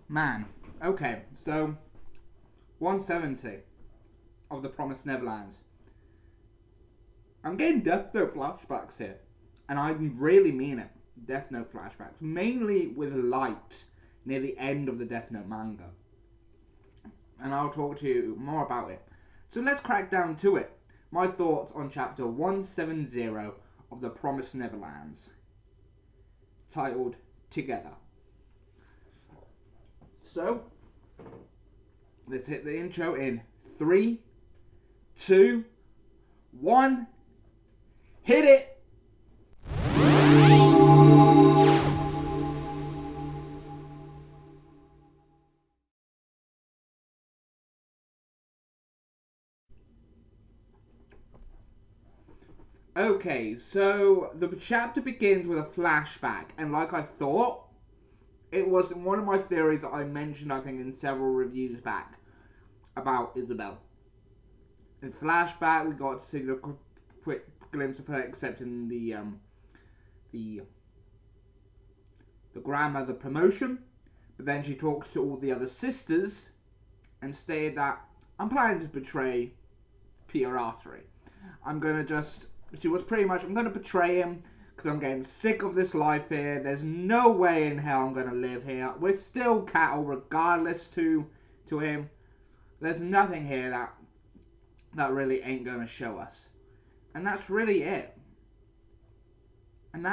Man, okay, so 170 of the Promised Neverlands. I'm getting Death Note flashbacks here, and I really mean it. Death Note flashbacks, mainly with Light near the end of the Death Note manga, and I'll talk to you more about it. So let's crack down to it. My thoughts on chapter 170 of the Promised Neverlands, titled Together. So, let's hit the intro in 3, 2, 1. Hit it! Okay, so the chapter begins with a flashback, and like I thought, it was one of my theories that I mentioned, I think, in several reviews back about Isabel. In flashback, we got to see the quick glimpse of her accepting the grandmother promotion, but then she talks to all the other sisters and stated that I'm planning to betray Peter Artery. She was pretty much, I'm gonna betray him because I'm getting sick of this life here. There's no way in hell I'm gonna live here. We're still cattle regardless to him. There's nothing here that really ain't gonna show us. And that's really it. And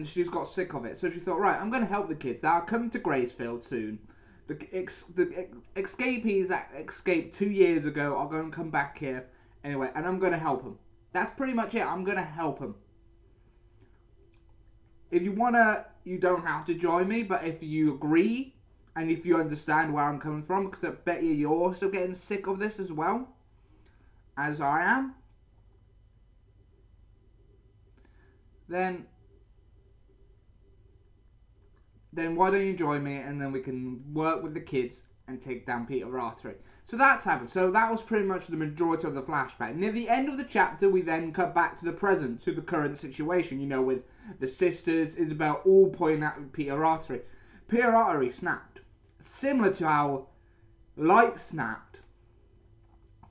she's got sick of it. So she thought, right, I'm gonna help the kids. They'll come to Gracefield soon. The escapees that escaped 2 years ago are going to come back here anyway, and I'm going to help them. That's pretty much it. I'm going to help them. If you wanna, you don't have to join me, but if you agree, and if you understand where I'm coming from, because I bet you're also getting sick of this as well, as I am, then why don't you join me, and then we can work with the kids and take down Peter Artery. So that's happened. So that was pretty much the majority of the flashback. Near the end of the chapter, we then cut back to the present, to the current situation, with the sisters, Isabel, all pointing at Peter Artery. Peter Artery snapped. Similar to how Light snapped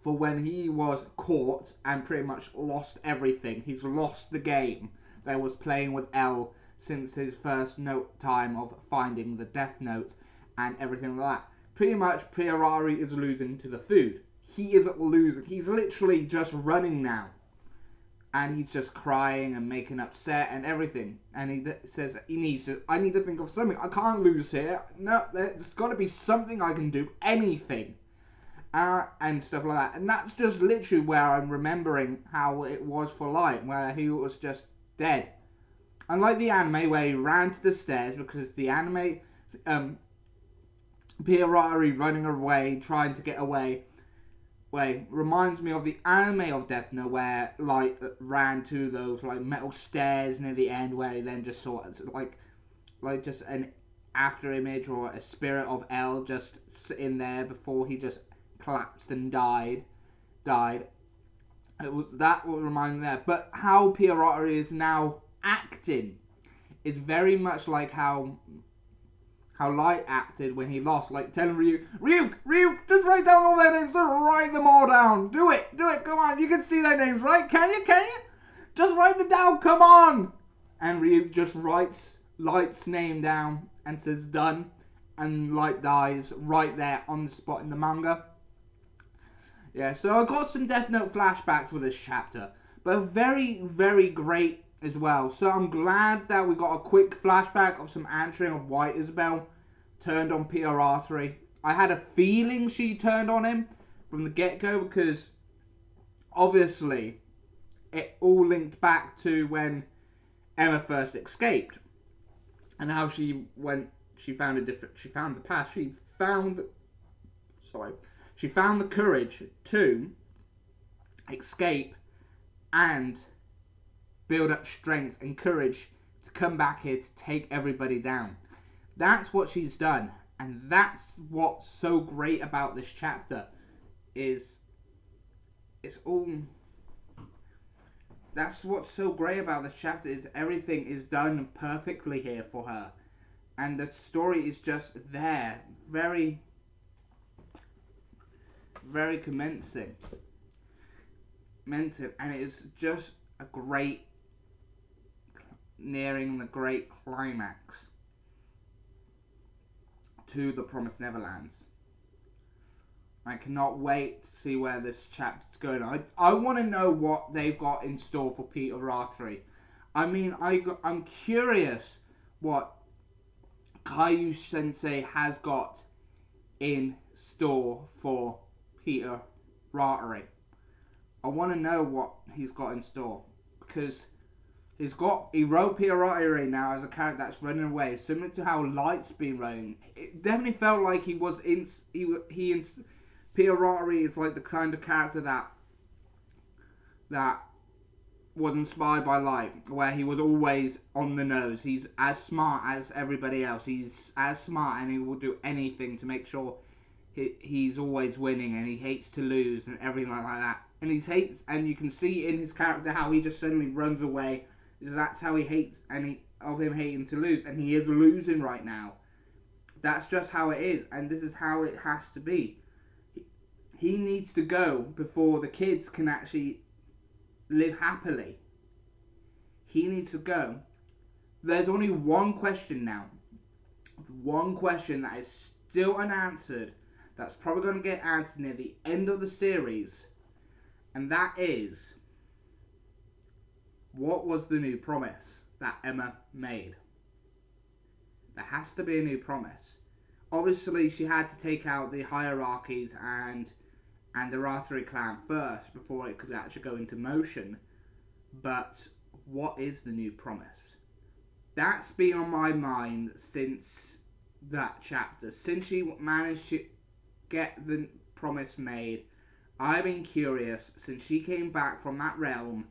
for when he was caught and pretty much lost everything. He's lost the game that was playing with L since his first time of finding the Death Note and everything like that. Pretty much, Peter Artery is losing to the food. He is losing. He's literally just running now. And he's just crying and making upset and everything. And he says, I need to think of something. I can't lose here. No, there's got to be something I can do. Anything. And stuff like that. And that's just literally where I'm remembering how it was for Light, where he was just dead. Unlike the anime, where he ran to the stairs, because the anime, Peter Artery running away, trying to get away, reminds me of the anime of Death Note, where Light ran to those metal stairs near the end, where he then just saw just an after image or a spirit of L just sitting there before he just collapsed and died. It was that what reminded me there. But how Peter Artery is now acting is very much like how Light acted when he lost, telling Ryuk, just write down all their names, just write them all down. Do it, come on, you can see their names, right? Can you? Just write them down, come on. And Ryuk just writes Light's name down and says done, and Light dies right there on the spot in the manga. Yeah, so I got some Death Note flashbacks with this chapter, but very, very great as well. So I'm glad that we got a quick flashback of some answering of why Isabel turned on Peter Artery. I had a feeling she turned on him from the get-go, because obviously it all linked back to when Emma first escaped and how she found the courage to escape and build up strength and courage to come back here to take everybody down. That's what she's done, and that's what's so great about this chapter. That's what's so great about this chapter, is everything is done perfectly here for her. and the story is just there, very, very convincing, and it is just a great, nearing the great climax to the Promised Neverlands. I cannot wait to see where this chapter's going. I want to know what they've got in store for Peter Rattray. I mean, I'm curious what Caillou Sensei has got in store for Peter Rattray. I want to know what he's got in store, because he wrote Peter Rattray now as a character that's running away, similar to how Light's been running. It definitely felt like he was Peter Rattray is like the kind of character that was inspired by Light, where he was always on the nose. He's as smart as everybody else. He's as smart, and he will do anything to make sure he's always winning, and he hates to lose and everything like that. And you can see in his character how he just suddenly runs away. That's how he hates, of him hating to lose, and he is losing right now. That's just how it is, and this is how it has to be. He needs to go before the kids can actually live happily. He needs to go. There's only one question now. One question that is still unanswered. That's probably going to get answered near the end of the series. And that is, what was the new promise that Emma made? There has to be a new promise. Obviously, she had to take out the hierarchies and the Rattray clan first before it could actually go into motion. But what is the new promise? That's been on my mind since that chapter. Since she managed to get the promise made, I've been curious since she came back from that realm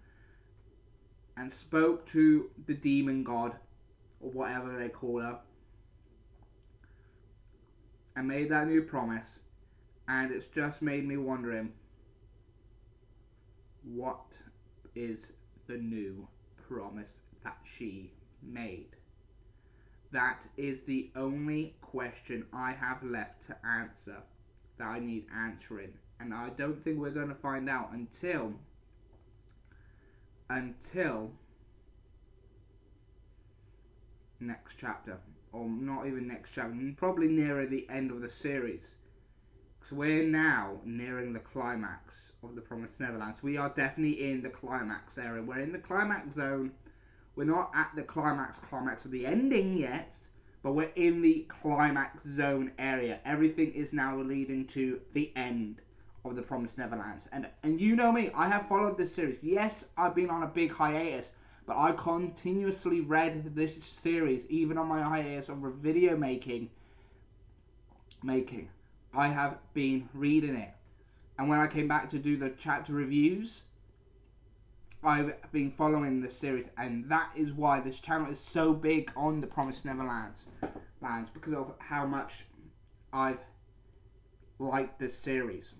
and spoke to the demon god, or whatever they call her, and made that new promise. And it's just made me wondering, what is the new promise that she made? That is the only question I have left to answer, that I need answering. And I don't think we're going to find out until next chapter. Or not even next chapter, probably nearer the end of the series. So we're now nearing the climax of the Promised Neverlands. We are definitely in the climax area. We're in the climax zone. We're not at the climax of the ending yet, but we're in the climax zone area. Everything is now leading to the end of the Promised Neverlands. And you know me, I have followed this series. Yes, I've been on a big hiatus, but I continuously read this series, even on my hiatus of video making. I have been reading it, and when I came back to do the chapter reviews, I've been following this series, and that is why this channel is so big on the Promised Neverlands, because of how much I've liked this series.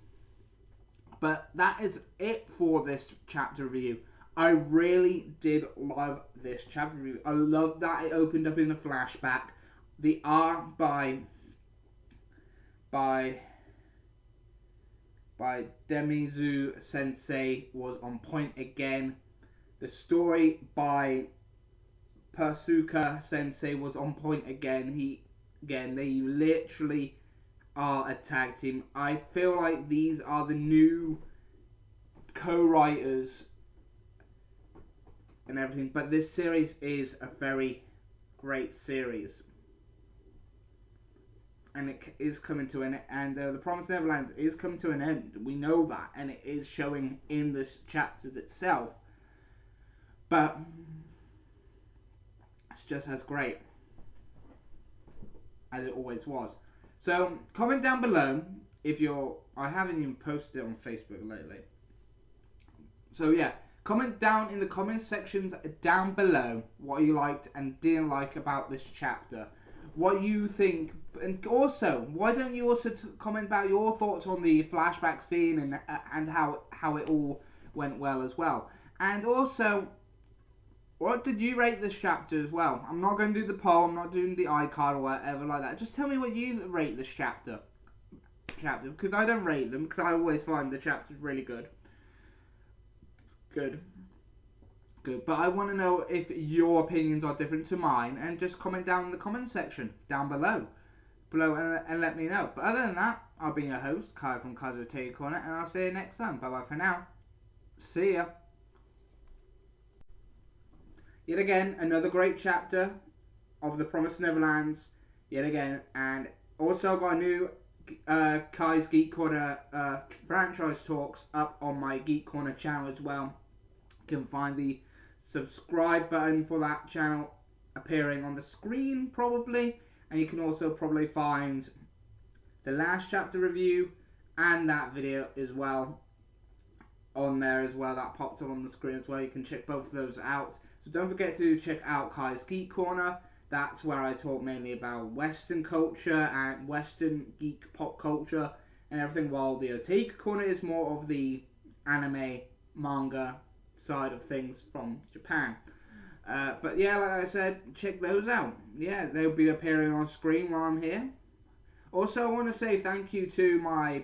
But that is it for this chapter review. I really did love this chapter review. I love that it opened up in a flashback. The art by Demizu Sensei was on point again. The story by Persuka Sensei was on point again. They literally are a tag team. I feel like these are the new co-writers and everything, but this series is a very great series. And it is coming to an end, and the Promised Neverland is coming to an end. We know that, and it is showing in the chapters itself. But it's just as great as it always was. So comment down below if you're. I haven't even posted it on Facebook lately. So yeah, comment down in the comment sections down below what you liked and didn't like about this chapter. What you think, and also, why don't you also comment about your thoughts on the flashback scene and how it all went well as well. And also what did you rate this chapter as well? I'm not going to do the poll, I'm not doing the iCard or whatever like that. Just tell me what you rate this chapter, because I don't rate them, because I always find the chapters really good. Good. But I want to know if your opinions are different to mine, and just comment down in the comment section down below and let me know. But other than that, I've been your host, Kai from Kai's Take Corner, and I'll see you next time. Bye bye for now. See ya. Yet again, another great chapter of the Promised Neverlands. Yet again, and also got a new Kai's Geek Corner franchise talks up on my Geek Corner channel as well. You can find the subscribe button for that channel appearing on the screen probably, and you can also probably find the last chapter review and that video as well on there as well. That pops up on the screen as well. You can check both of those out. So don't forget to check out Kai's Geek Corner. That's where I talk mainly about Western culture and Western geek pop culture and everything, while the Take Corner is more of the anime, manga side of things from Japan. But yeah, like I said, check those out. Yeah, they'll be appearing on screen while I'm here. Also, I want to say thank you to my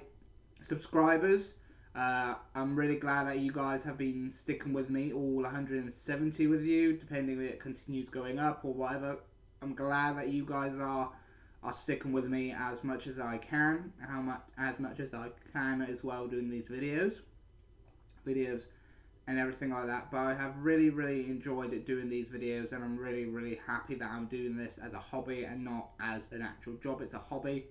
subscribers. I'm really glad that you guys have been sticking with me, all 170 with you, depending if it continues going up or whatever. I'm glad that you guys are sticking with me as much as I can, as much as I can as well, doing these videos and everything like that. But I have really enjoyed it doing these videos, and I'm really happy that I'm doing this as a hobby and not as an actual job. It's a hobby.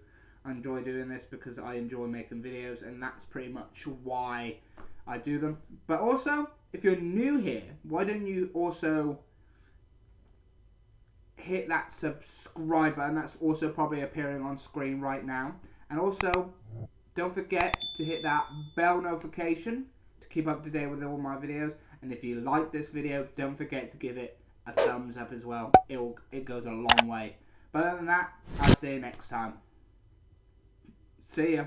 I enjoy doing this because I enjoy making videos, and that's pretty much why I do them. But also, if you're new here, why don't you also hit that subscribe button? That's also probably appearing on screen right now. And also, don't forget to hit that bell notification to keep up to date with all my videos. And if you like this video, don't forget to give it a thumbs up as well. It goes a long way. But other than that, I'll see you next time. See ya.